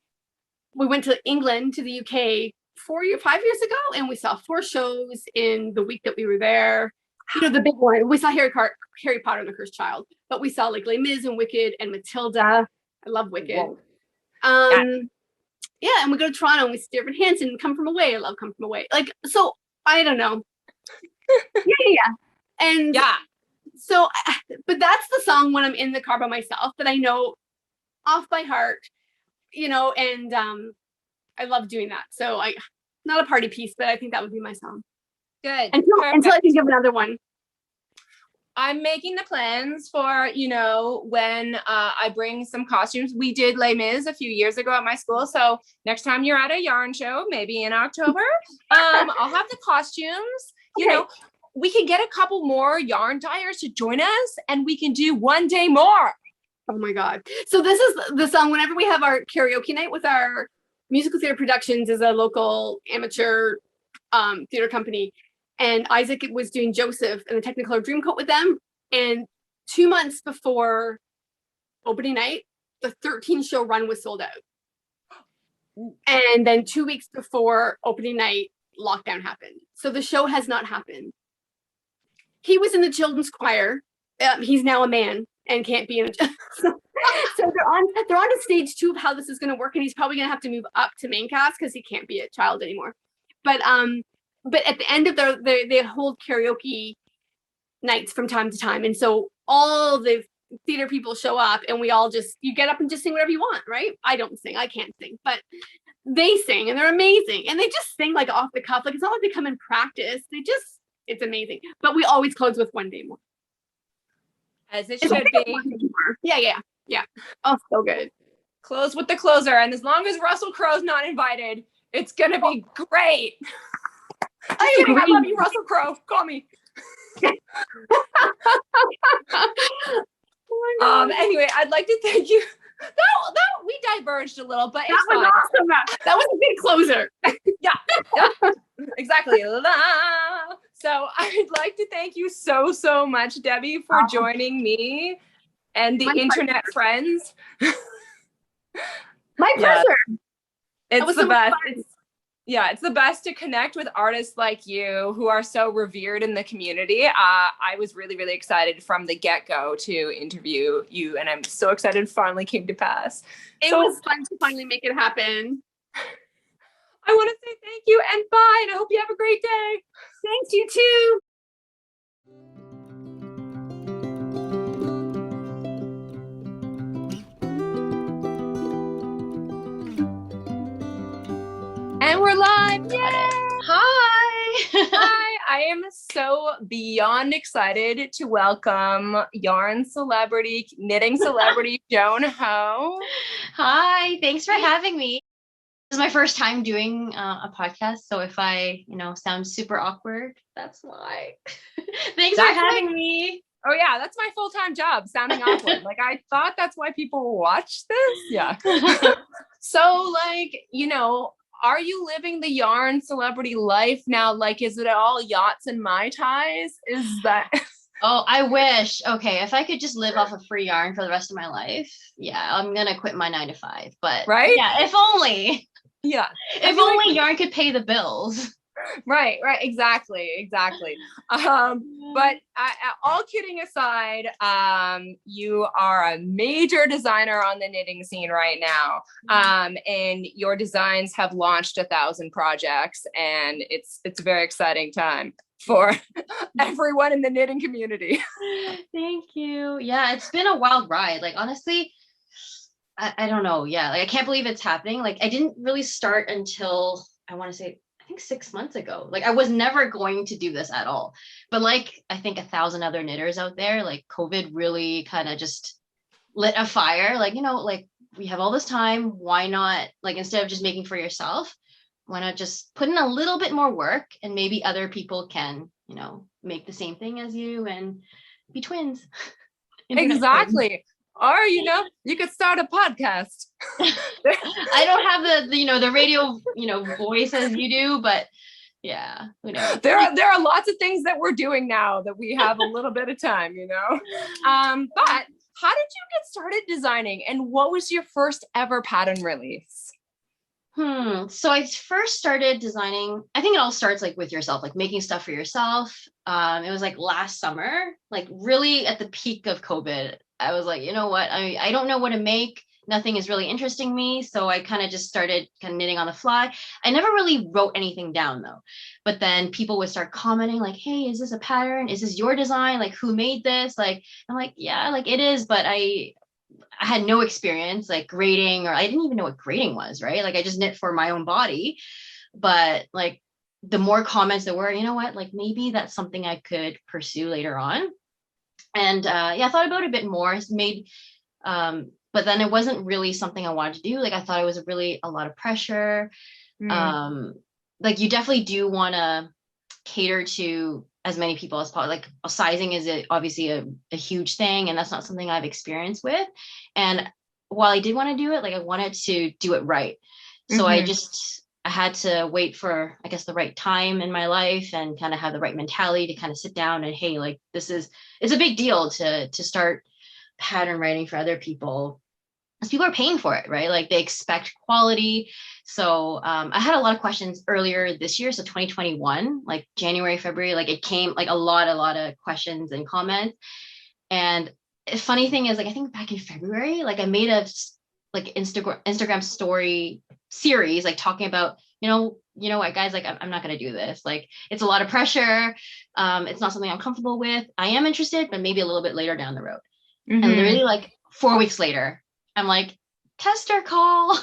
went to England, to the UK 5 years ago, and we saw 4 shows in the week that we were there. You know, the big one. We saw Harry Potter and the Cursed Child, but we saw like Les Mis and Wicked and Matilda. I love Wicked. Yeah, and we go to Toronto and we see David Hansen and Come From Away. I love Come From Away. Like, so I don't know. And so, but that's the song when I'm in the car by myself that I know off by heart, you know, and I love doing that. So not a party piece, but I think that would be my song. Good. Until I think of another one. I'm making the plans for, you know, when I bring some costumes. We did Les Mis a few years ago at my school. So next time you're at a yarn show, maybe in October, I'll have the costumes. You know, we can get a couple more yarn dyers to join us and we can do one day more. Oh my God. So this is the song whenever we have our karaoke night with our Musical Theater Productions, is a local amateur theater company. And Isaac was doing Joseph and the Technicolor Dreamcoat with them. And 2 months before opening night, the 13-show run was sold out. And then 2 weeks before opening night, lockdown happened. So the show has not happened. He was in the children's choir. He's now a man and can't be in a So they're on to stage 2 of how this is going to work, and he's probably going to have to move up to main cast because he can't be a child anymore. But at the end of they hold karaoke nights from time to time, and so all the theater people show up, and we all you get up and just sing whatever you want, right? I don't sing, I can't sing, but they sing, and they're amazing, and they just sing like off the cuff, like it's not like they come in practice. It's amazing. But we always close with One Day More, as it should be. Yeah. Oh, so good. Close with the closer, and as long as Russell Crowe's not invited, it's gonna be great. I love you, Russell Crowe. Call me. Anyway, I'd like to thank you. That we diverged a little, but that was awesome. That was a good closer. yeah, exactly. So I'd like to thank you so much, Debbie, for joining me and the internet friends. My pleasure. It's the best. It's the best to connect with artists like you who are so revered in the community. I was really, really excited from the get-go to interview you, and I'm so excited it finally came to pass. It was fun to finally make it happen. I want to say thank you and bye, and I hope you have a great day. Thanks, you too. And we're live. Yay! Hi. Hi. I am so beyond excited to welcome yarn celebrity, knitting celebrity, Joan Ho. Hi. Thanks for having me. This is my first time doing a podcast, so if I, sound super awkward, that's why. Thanks for having me. Oh yeah, that's my full-time job, sounding awkward. Like I thought that's why people watch this. Yeah. So are you living the yarn celebrity life now? Like, is it all yachts and Mai Tais? Is that? Oh, I wish. Okay, if I could just live off of free yarn for the rest of my life, I'm gonna quit my 9 to 5. But right? Yeah, if only. Yeah. If only yarn could pay the bills. Right. Exactly. But all kidding aside, you are a major designer on the knitting scene right now. And your designs have launched 1,000 projects, and it's a very exciting time for everyone in the knitting community. Thank you. Yeah, it's been a wild ride. Like, honestly, I don't know. Yeah, like I can't believe it's happening. Like, I didn't really start until I think 6 months ago. Like, I was never going to do this at all. But like, I think 1,000 other knitters out there, like COVID really kind of just lit a fire. Like, like we have all this time. Why not, like, instead of just making for yourself, why not just put in a little bit more work, and maybe other people can, make the same thing as you and be twins. Exactly. Or, you could start a podcast. I don't have the radio, voice as you do, but yeah, who knows? There are lots of things that we're doing now that we have a little bit of time, But how did you get started designing, and what was your first ever pattern release? So I first started designing, I think it all starts like with yourself, like making stuff for yourself. It was like last summer, like really at the peak of COVID. I was like, you know what? I don't know what to make. Nothing is really interesting me. So I kind of just started knitting on the fly. I never really wrote anything down though. But then people would start commenting like, hey, is this a pattern? Is this your design? Like, who made this? Like, I'm like, yeah, like it is. But I had no experience like grading, or I didn't even know what grading was, right? Like I just knit for my own body. But like the more comments there were, you know what? Like maybe that's something I could pursue later on. And I thought about it a bit more. It's made, but then it wasn't really something I wanted to do. Like I thought it was really a lot of pressure. Like you definitely do want to cater to as many people as possible. Like sizing is obviously a huge thing, and that's not something I've experienced with. And while I did want to do it, like I wanted to do it right. So I had to wait for, I guess, the right time in my life and kind of have the right mentality to kind of sit down and, hey, like it's a big deal to start pattern writing for other people, because people are paying for it, right? Like they expect quality. So I had a lot of questions earlier this year. So 2021, like January, February, like it came like a lot of questions and comments. And funny thing is, like, I think back in February, like I made a like Instagram story series, like talking about, you know what, guys, like I'm not gonna do this. Like, it's a lot of pressure. It's not something I'm comfortable with. I am interested, but maybe a little bit later down the road. And literally like 4 weeks later, I'm like, tester call.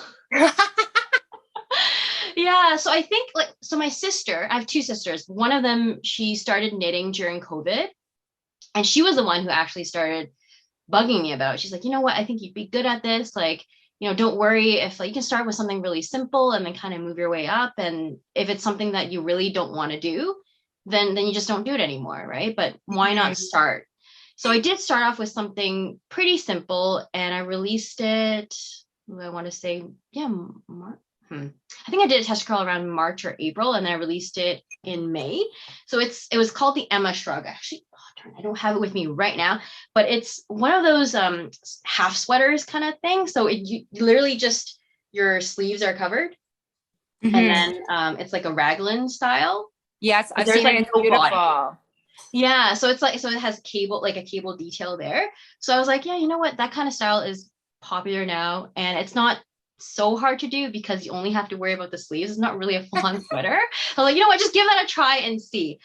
Yeah. So I think like, so my sister, I have 2 sisters. One of them, she started knitting during COVID, and she was the one who actually started bugging me about it. She's like, you know what, I think you'd be good at this. Like, you know, don't worry if like you can start with something really simple and then kind of move your way up. And if it's something that you really don't want to do, then you just don't do it anymore, right? But why not start? So I did start off with something pretty simple, and I released it, I want to say, yeah, I think I did a test crawl around March or April, and then I released it in May. So it was called the Emma Shrug. Actually, I don't have it with me right now, but it's one of those half sweaters kind of thing. So you literally just, your sleeves are covered, and then it's like a raglan style. Yes, I've there's seen like it. It's no beautiful. body. Yeah, so it's like, so it has cable, like a cable detail there. So I was like, yeah, you know what, that kind of style is popular now, and it's not so hard to do because you only have to worry about the sleeves. It's not really a full-on sweater. I was like, you know what, just give that a try and see.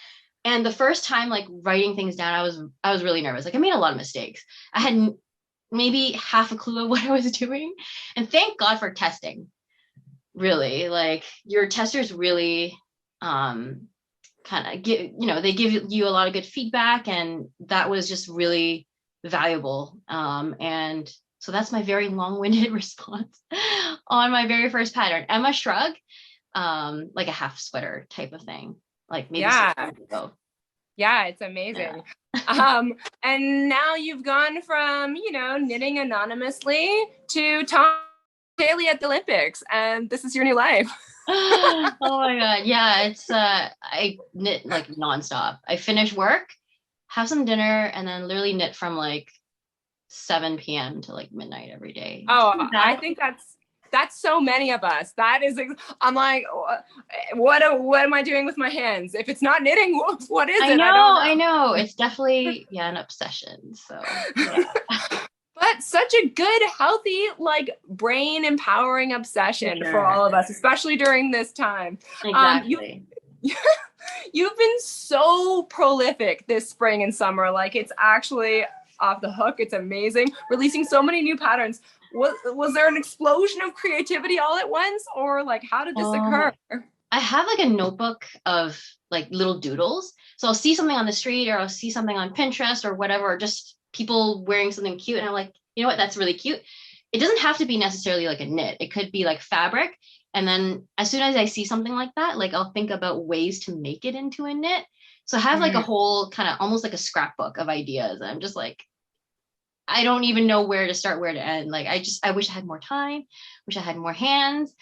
And the first time, like, writing things down, I was really nervous. Like, I made a lot of mistakes. I had maybe half a clue of what I was doing, and thank God for testing. Really, like, your testers really kind of give, you know, they give you a lot of good feedback, and that was just really valuable. And so that's my very long-winded response on my very first pattern, Emma Shrug, like a half sweater type of thing, like maybe 6 months ago. Yeah, it's amazing. Yeah. And now you've gone from, you know, knitting anonymously to Tom daily at the Olympics, and this is your new life. Oh my God. Yeah, it's I knit like nonstop. I finish work, have some dinner, and then literally knit from like 7 p.m. to like midnight every day. Oh, I think that's so many of us. That is, I'm like, what am I doing with my hands? If it's not knitting, what is it? I know. It's definitely, yeah, an obsession. So yeah. But such a good, healthy, like, brain empowering obsession for all of us, especially during this time. Exactly. You've been so prolific this spring and summer. Like, it's actually off the hook. It's amazing. Releasing so many new patterns. Was there an explosion of creativity all at once, or like, how did this occur? I have like a notebook of like little doodles. So I'll see something on the street, or I'll see something on Pinterest or whatever, or just people wearing something cute, and I'm like, you know what, that's really cute. It doesn't have to be necessarily like a knit. It could be like fabric. And then as soon as I see something like that, like, I'll think about ways to make it into a knit. So I have like a whole kind of almost like a scrapbook of ideas. And I'm just like, I don't even know where to start, where to end. Like, I wish I had more time, wish I had more hands.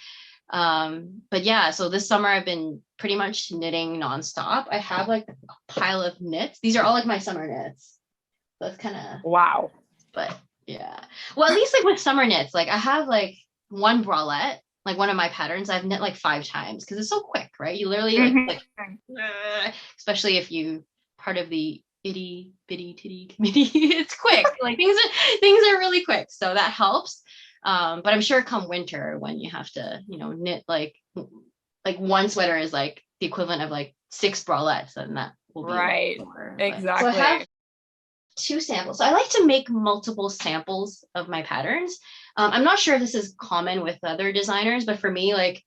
But yeah, so this summer I've been pretty much knitting nonstop. I have like a pile of knits. These are all like my summer knits. So it's kind of, wow. But yeah, well, at least like with summer knits, like I have like one bralette, like one of my patterns I've knit like 5 times because it's so quick, right? You literally like especially if you part of the itty bitty titty committee, it's quick. Like things are really quick, so that helps. But I'm sure come winter when you have to, you know, knit like one sweater is like the equivalent of like 6 bralettes, and that will be right. Exactly. So I have 2 samples. So I like to make multiple samples of my patterns. I'm not sure if this is common with other designers, but for me, like,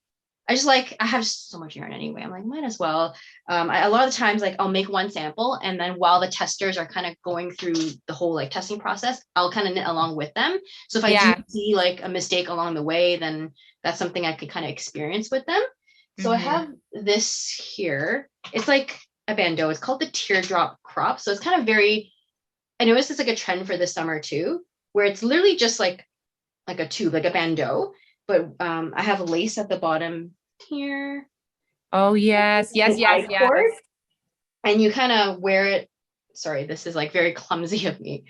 I have so much yarn anyway. I'm like, might as well. A lot of the times, like, I'll make one sample, and then while the testers are kind of going through the whole like testing process, I'll kind of knit along with them. So if I do see like a mistake along the way, then that's something I could kind of experience with them. So I have this here. It's like a bandeau. It's called the Teardrop Crop. So it's kind of very, I noticed it's like a trend for this summer too, where it's literally just like a tube, like a bandeau, but I have lace at the bottom here. Oh yes. And you kind of wear it. Sorry, this is like very clumsy of me,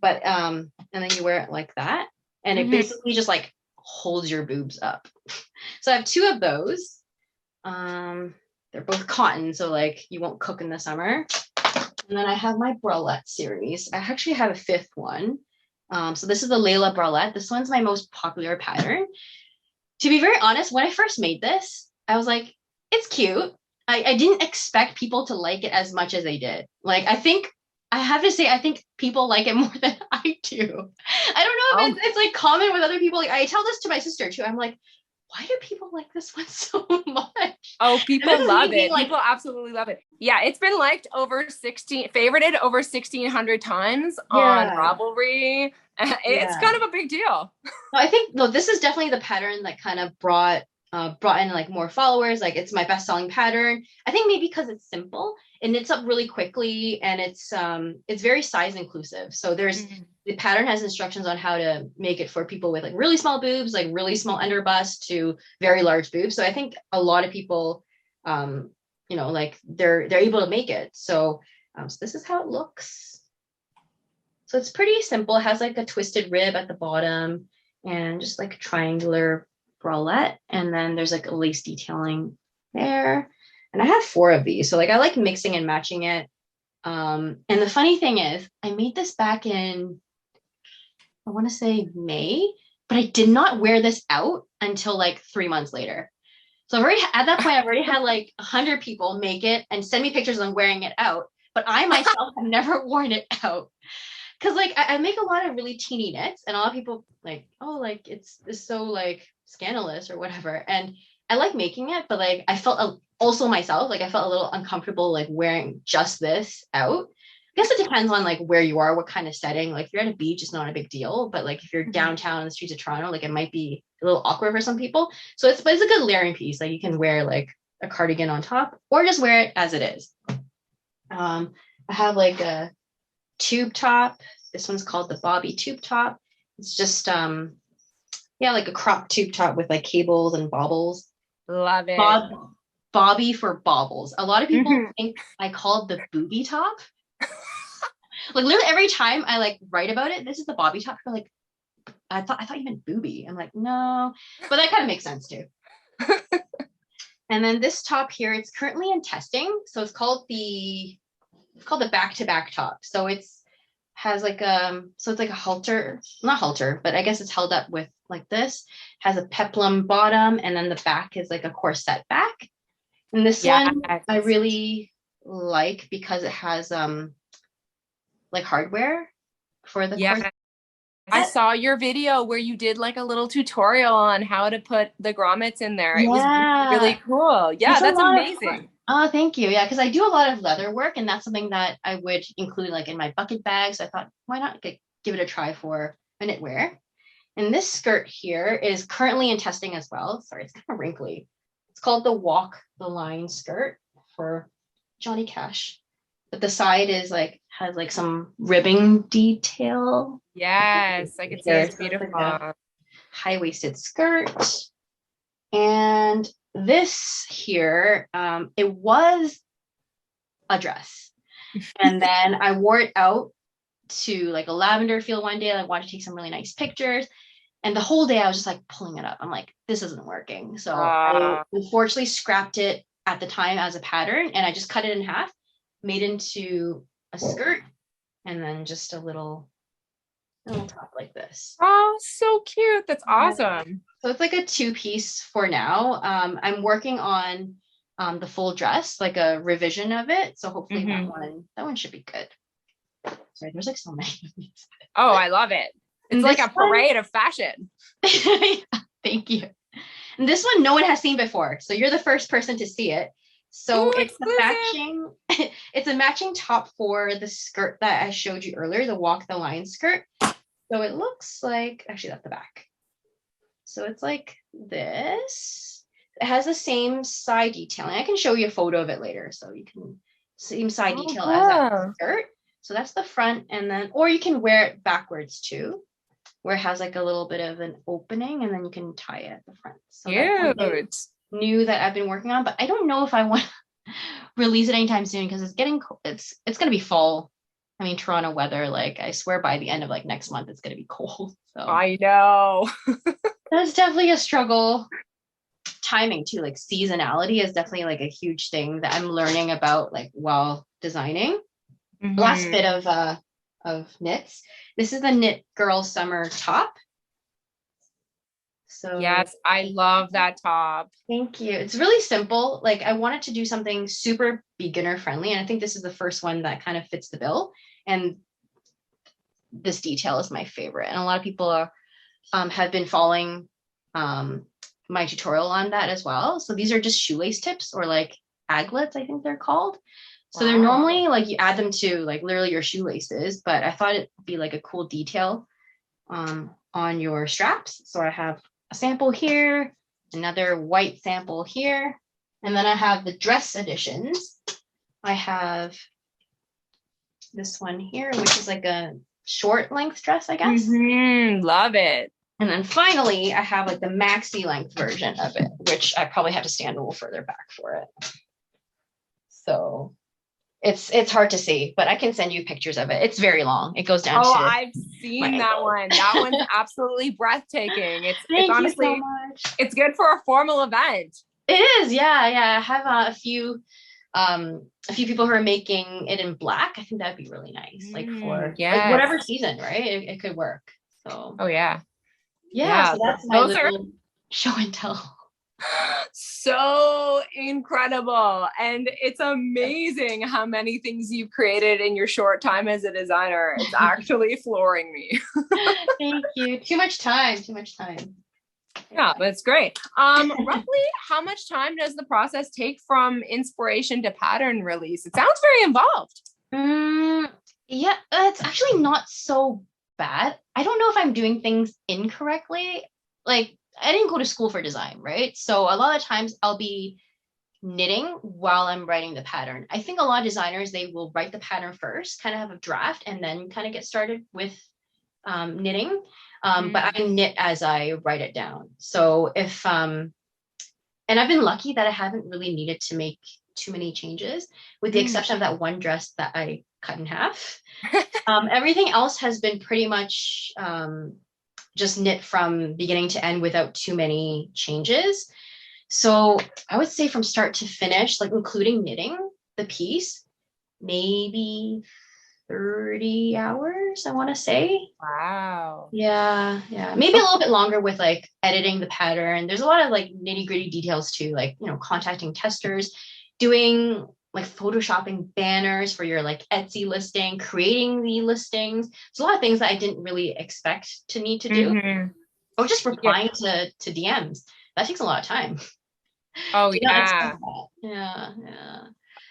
but and then you wear it like that, and it basically just like holds your boobs up. So I have 2 of those. They're both cotton, so like you won't cook in the summer. And then I have my bralette series. I actually have a fifth one. So this is the Layla Bralette. This one's my most popular pattern. To be very honest, when I first made this, I was like, it's cute. I didn't expect people to like it as much as they did. Like, I have to say, I think people like it more than I do. I don't know if it's like common with other people. Like, I tell this to my sister too. I'm like, why do people like this one so much? Oh, people love it. Like, people absolutely love it. Yeah, it's been liked favorited over 1,600 times on Ravelry. It's kind of a big deal. No, I think this is definitely the pattern that kind of brought in like more followers. Like, it's my best selling pattern. I think maybe because it's simple and knits up really quickly, and it's very size inclusive. So the pattern has instructions on how to make it for people with like really small boobs, like really small underbust to very large boobs. So I think a lot of people, like they're able to make it. So this is how it looks. So it's pretty simple. It has like a twisted rib at the bottom and just like a triangular bralette. And then there's like a lace detailing there. And I have 4 of these. So like I like mixing and matching it. And the funny thing is I made this back in, I want to say May, but I did not wear this out until like 3 months later. So at that point, I've already had like 100 people make it and send me pictures of them wearing it out. But I myself have never worn it out. Because like I make a lot of really teeny knits, and a lot of people like, oh, like it's so like scandalous or whatever. And I like making it, but like I felt also myself, like I felt a little uncomfortable like wearing just this out. I guess it depends on like where you are, what kind of setting. Like if you're at a beach, it's not a big deal. But like if you're downtown in the streets of Toronto, like it might be a little awkward for some people. So it's a good layering piece. Like you can wear like a cardigan on top or just wear it as it is. I have like a tube top. This one's called the Bobby tube top. It's just like a crop tube top with like cables and bobbles. Love it. Bobby for bobbles. A lot of people think I call it the booby top. Like literally every time I like write about it, this is the Bobby top. They're like, I thought you meant booby. I'm like, no, but that kind of makes sense too. And then this top here, it's currently in testing. So it's called the back-to-back top. So it's like a halter, not halter, but I guess it's held up with like this, has a peplum bottom, and then the back is like a corset back. And this one I really like because it has like hardware for the corset. I saw your video where you did like a little tutorial on how to put the grommets in there. It was really cool. Yeah, that's amazing. Oh, thank you. Yeah, because I do a lot of leather work, and that's something that I would include like in my bucket bag. So I thought, why not give it a try for a knitwear? And this skirt here is currently in testing as well. Sorry, it's kind of wrinkly. It's called the Walk the Line skirt for Johnny Cash. But the side is like has like some ribbing detail. Yes, I can see it's beautiful. Like high-waisted skirt. And this here, it was a dress. And then I wore it out to like a lavender field one day. I wanted to take some really nice pictures. And the whole day I was just like pulling it up. I'm like, this isn't working. So I unfortunately scrapped it at the time as a pattern, and I just cut it in half, made into a skirt, and then just a little top like this. Oh, so cute. That's awesome. So it's like a 2-piece for now. I'm working on the full dress, like a revision of it. So hopefully that one should be good. Sorry, there's like so many of these. Oh, I love it. It's like a parade of fashion. Thank you. And this one no one has seen before, so you're the first person to see it. So it's a matching top for the skirt that I showed you earlier, the Walk the Line skirt. So it looks like, actually that's the back. So it's like this. It has the same side detailing. I can show you a photo of it later, so you can same side detail as that skirt. So that's the front, and then, or you can wear it backwards too, where it has like a little bit of an opening, and then you can tie it at the front. So cute. New that I've been working on, but I don't know if I want to release it anytime soon because it's getting it's gonna be fall. I mean, Toronto weather, like I swear by the end of like next month it's gonna be cold. So I know. That's definitely a struggle. Timing too, like seasonality is definitely like a huge thing that I'm learning about like while designing. last bit of knits. This is the Knit Girl Summer top. So Yes, I love that top. thank you. It's really simple. Like I wanted to do something super beginner friendly, and I think this is the first one that kind of fits the bill. And this detail is my favorite, and a lot of people are have been following my tutorial on that as well. So these are just shoelace tips, or like aglets, I think they're called. So they're normally like you add them to like literally your shoelaces, but I thought it'd be like a cool detail on your straps. So I have a sample here, another white sample here, and then I have the dress editions. I have this one here, which is like a short length dress, I guess. Love it. And then finally, I have like the maxi length version of it, which I probably have to stand a little further back for it. So it's hard to see, but I can send you pictures of it. It's very long. It goes down to I've seen that one. That one's absolutely breathtaking. It's honestly, so much. It's good for a formal event. It is, yeah. I have a few people who are making it in black. I think that'd be really nice, like for like whatever season, right? It could work. So yeah. So that's my little show and tell. So incredible, and it's amazing how many things you've created in your short time as a designer. It's actually flooring me. Thank you. Too much time. Yeah, but it's great. Roughly how much time does the process take from inspiration to pattern release? It sounds very involved. Yeah, it's actually not so bad. I don't know if I'm doing things incorrectly. Like I didn't go to school for design, right? So a lot of times I'll be knitting while I'm writing the pattern. I think a lot of designers, they will write the pattern first, kind of have a draft, and then kind of get started with knitting. But I knit as I write it down. So if, and I've been lucky that I haven't really needed to make too many changes, with the exception of that one dress that I cut in half. Everything else has been pretty much just knit from beginning to end without too many changes. So I would say from start to finish, like including knitting the piece, maybe 30 hours, I want to say. Wow. Yeah. Maybe a little bit longer with like editing the pattern. There's a lot of like nitty gritty details too, like, contacting testers, doing like photoshopping banners for your like Etsy listing, creating the listings. There's a lot of things that I didn't really expect to need to do. Or just replying to DMs. That takes a lot of time. Oh yeah. Yeah.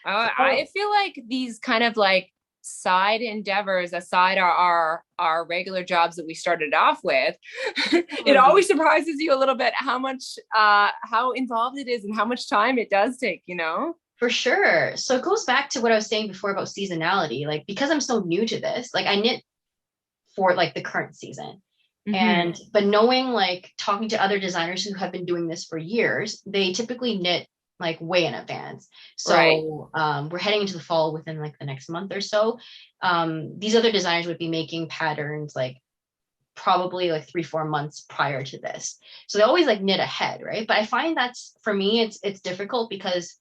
I feel like these kind of like side endeavors aside our regular jobs that we started off with, it always surprises you a little bit how involved it is and how much time it does take, For sure. So it goes back to what I was saying before about seasonality. Like, because I'm so new to this, like I knit for like the current season. But knowing, like talking to other designers who have been doing this for years, they typically knit like way in advance. So we're heading into the fall within like the next month or so. These other designers would be making patterns like probably like 3-4 months prior to this. So they always like knit ahead, right? But I find that's, for me, it's difficult because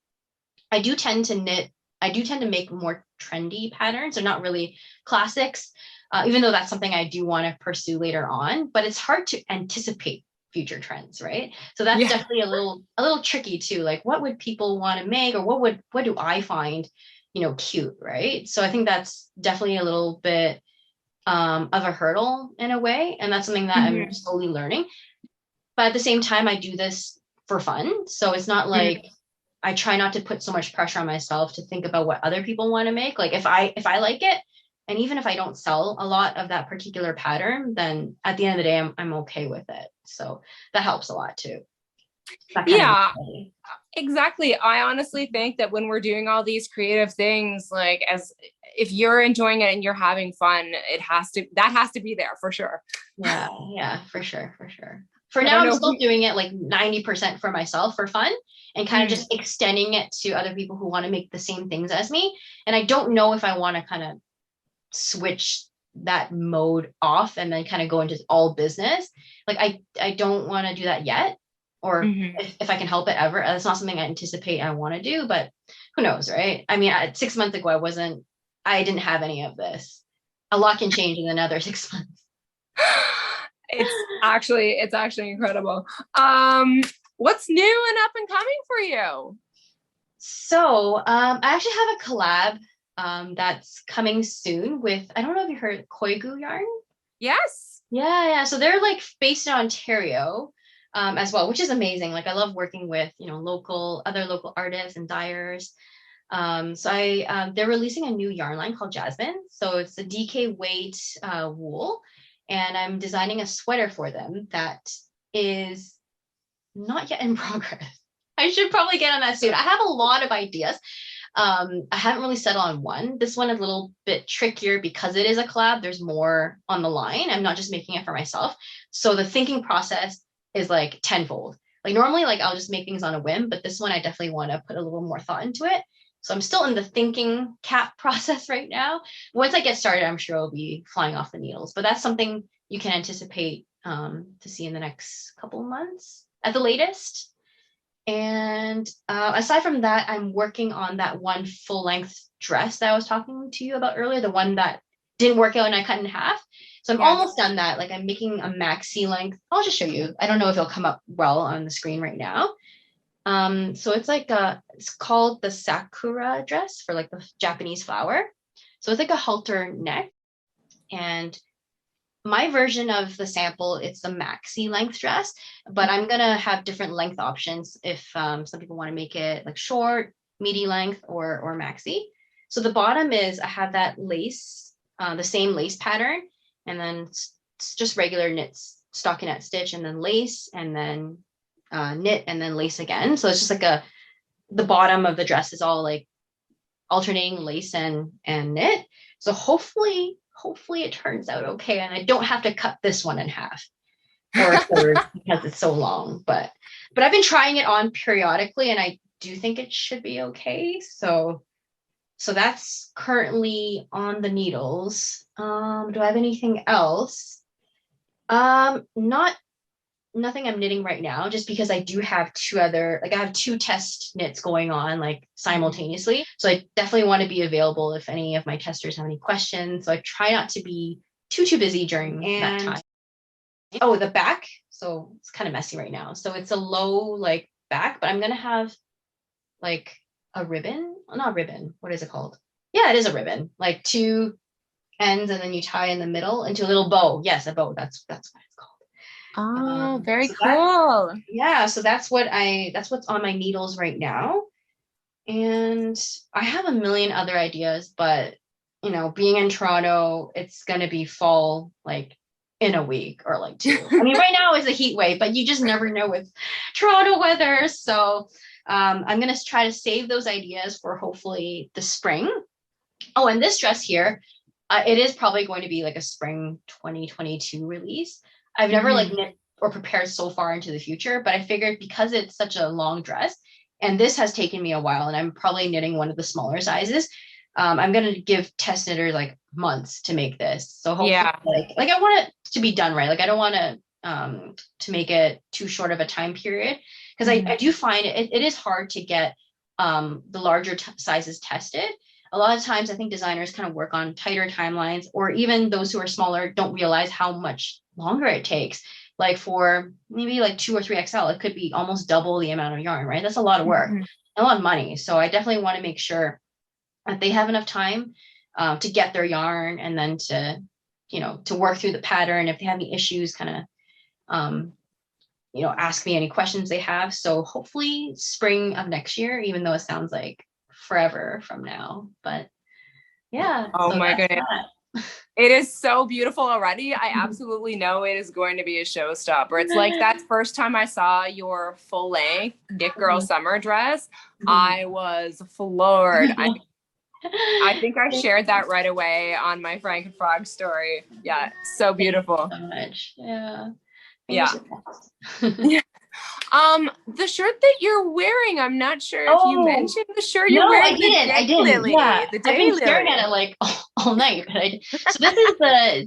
I do tend to make more trendy patterns. They're not really classics, even though that's something I do want to pursue later on, but it's hard to anticipate future trends, right? So that's definitely a little tricky too. Like, what would people want to make, or what do I find, cute, right? So I think that's definitely a little bit of a hurdle in a way, and that's something that I'm slowly learning. But at the same time, I do this for fun, so it's not like I try not to put so much pressure on myself to think about what other people want to make. Like if I like it, and even if I don't sell a lot of that particular pattern, then at the end of the day, I'm okay with it. So that helps a lot too. Yeah, exactly. I honestly think that when we're doing all these creative things, like if you're enjoying it and you're having fun, that has to be there for sure. Yeah, for sure. For now, I'm still doing it like 90% for myself for fun, and kind of just extending it to other people who want to make the same things as me. And I don't know if I want to kind of switch that mode off and then kind of go into all business. Like I don't want to do that yet, or if I can help it ever. That's not something I anticipate I want to do, but who knows, right? I mean, 6 months ago, I wasn't I didn't have any of this. A lot can change in another 6 months. It's actually incredible. What's new and up and coming for you? So I actually have a collab that's coming soon with, I don't know if you heard Koigu Yarn. Yes. Yeah. So they're like based in Ontario as well, which is amazing. Like I love working with, other local artists and dyers. So they're releasing a new yarn line called Jasmine. So it's a DK weight wool, and I'm designing a sweater for them that is not yet in progress. I should probably get on that soon. I have a lot of ideas. I haven't really settled on one. This one is a little bit trickier because it is a collab. There's more on the line. I'm not just making it for myself. So the thinking process is like tenfold. Like normally, like I'll just make things on a whim, but this one I definitely want to put a little more thought into it. So I'm still in the thinking cap process right now. Once I get started, I'm sure I'll be flying off the needles, but that's something you can anticipate to see in the next couple of months at the latest. And aside from that, I'm working on that one full length dress that I was talking to you about earlier, the one that didn't work out and I cut in half. So I'm almost done that. Like I'm making a maxi length. I'll just show you. I don't know if it'll come up well on the screen right now. So it's like it's called the Sakura dress for like the Japanese flower. So it's like a halter neck, and my version of the sample, it's a maxi length dress, but I'm gonna have different length options if some people want to make it like short, midi length, or maxi. So the bottom is I have that lace, the same lace pattern, and then it's just regular knit stockinette stitch, and then lace, and then knit, and then lace again. So it's just like the bottom of the dress is all like alternating lace and knit. So hopefully it turns out okay, and I don't have to cut this one in half or a third because it's so long. But I've been trying it on periodically, and I do think it should be okay. So that's currently on the needles. Do I have anything else? Nothing I'm knitting right now, just because I do have I have 2 test knits going on like simultaneously. So I definitely want to be available if any of my testers have any questions. So I try not to be too busy during that time. Oh, the back. So it's kind of messy right now. So it's a low like back, but I'm going to have like a ribbon, not ribbon. What is it called? Yeah, it is a ribbon, like 2 ends, and then you tie in the middle into a little bow. Yes, a bow. That's what it's called. Oh, very cool. So that's what's on my needles right now. And I have a million other ideas, but being in Toronto, it's going to be fall like in a week or like 2. I mean, right now is a heat wave, but you just never know with Toronto weather. So I'm going to try to save those ideas for hopefully the spring. Oh, and this dress here, it is probably going to be like a spring 2022 release. I've never like knit or prepared so far into the future, but I figured because it's such a long dress, and this has taken me a while, and I'm probably knitting one of the smaller sizes, I'm going to give test knitters like months to make this. So hopefully like I want it to be done right. Like I don't want to make it too short of a time period, because I do find it is hard to get the larger sizes tested. A lot of times I think designers kind of work on tighter timelines, or even those who are smaller don't realize how much longer it takes. Like for maybe like 2 or 3 XL, it could be almost double the amount of yarn, right? That's a lot of work, a lot of money. So I definitely want to make sure that they have enough time to get their yarn, and then to work through the pattern. If they have any issues, kind of, ask me any questions they have. So hopefully spring of next year, even though it sounds like forever from now, but yeah. Oh so my goodness. It is so beautiful already. I absolutely know it is going to be a showstopper. It's like that first time I saw your full length Knit Girl summer dress, I was floored. I think I shared that right away on my Frankenfrog story. Yeah, so beautiful. Thank you so much. Yeah. Yeah. The shirt that you're wearing, I'm not sure if you mentioned the shirt you're wearing. I didn't. Lily, yeah. the I've day been lily. staring at it like all night. But so this is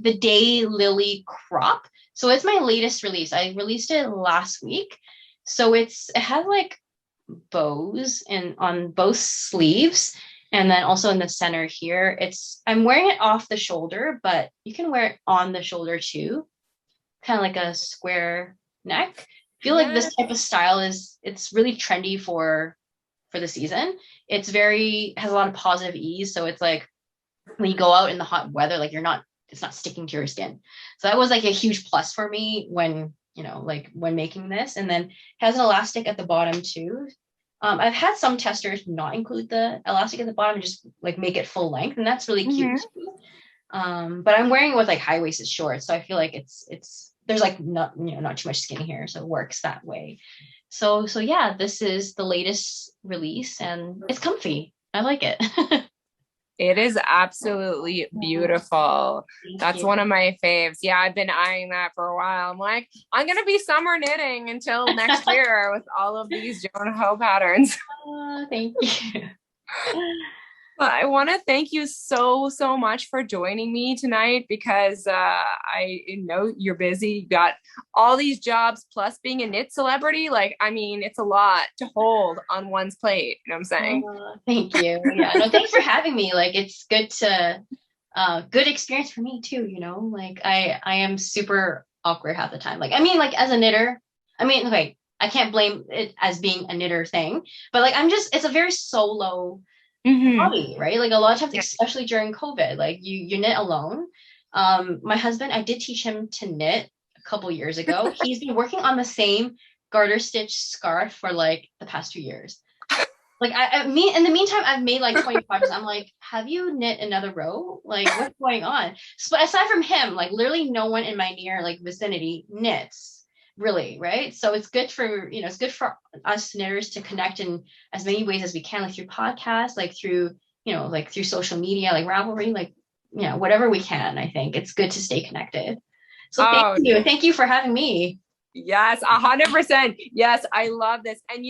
the Day Lily crop. So it's my latest release. I released it last week. So it has like bows and on both sleeves. And then also in the center here, I'm wearing it off the shoulder, but you can wear it on the shoulder too. Kind of like a square neck. I feel like this type of style it's really trendy for the season. Has a lot of positive ease. So it's like when you go out in the hot weather, like it's not sticking to your skin. So that was like a huge plus for me when, like when making this. And then it has an elastic at the bottom too. I've had some testers not include the elastic at the bottom and just like make it full length. And that's really cute. But I'm wearing it with like high-waisted shorts. So I feel like there's like not too much skin here. So it works that way. So yeah, this is the latest release and it's comfy. I like it. It is absolutely beautiful. That's one of my faves. Yeah, I've been eyeing that for a while. I'm like, I'm going to be summer knitting until next year with all of these Joan Ho patterns. Thank you. Well, I want to thank you so much for joining me tonight because I know you're busy. You got all these jobs plus being a knit celebrity. Like, I mean, it's a lot to hold on one's plate. You know what I'm saying? Thank you. Yeah, no, thanks for having me. Like, it's good good experience for me too. Like I am super awkward half the time. Like, I mean, like as a knitter, okay, I can't blame it as being a knitter thing, but like it's a very solo hobby, right? Like a lot of times, especially during COVID, like you knit alone. My husband, I did teach him to knit a couple years ago. He's been working on the same garter stitch scarf for like the past 2 years. Like in the meantime, I've made like 20 projects. I'm like, have you knit another row? Like, what's going on? So aside from him, like literally no one in my near like vicinity knits. Really, right? So it's good for us knitters to connect in as many ways as we can, like through podcasts, like through through social media, like Ravelry, like whatever we can. I think it's good to stay connected. So thank you for having me. Yes, 100%. Yes, I love this. And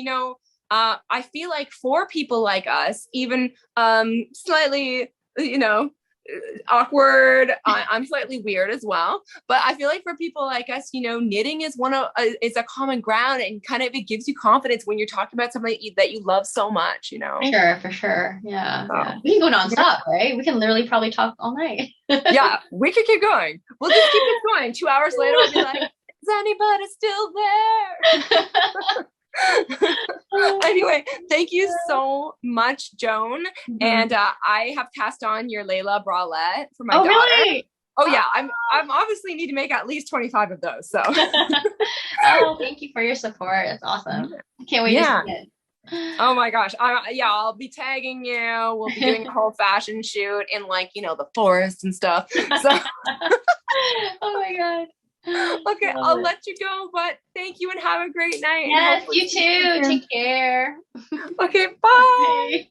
I feel like for people like us, even slightly awkward, I'm slightly weird as well, but I feel like for people like us, knitting is is a common ground, and kind of it gives you confidence when you're talking about something that you love so much. Sure, for sure. Yeah. We can go nonstop, right? We can literally probably talk all night. Yeah, we could keep going. We'll just keep it going. 2 hours later, we'll be like, is anybody still there? Anyway, thank you so much, Joan. And I have cast on your Layla Bralette for my daughter. Really? Oh yeah, I'm obviously need to make at least 25 of those. So thank you for your support. It's awesome. I can't wait to see it. Oh my gosh. I'll be tagging you. We'll be doing a whole fashion shoot in the forest and stuff. So oh my God. Okay, I'll let you go, but thank you and have a great night. Yes, you too. Take care. Okay, bye. Okay.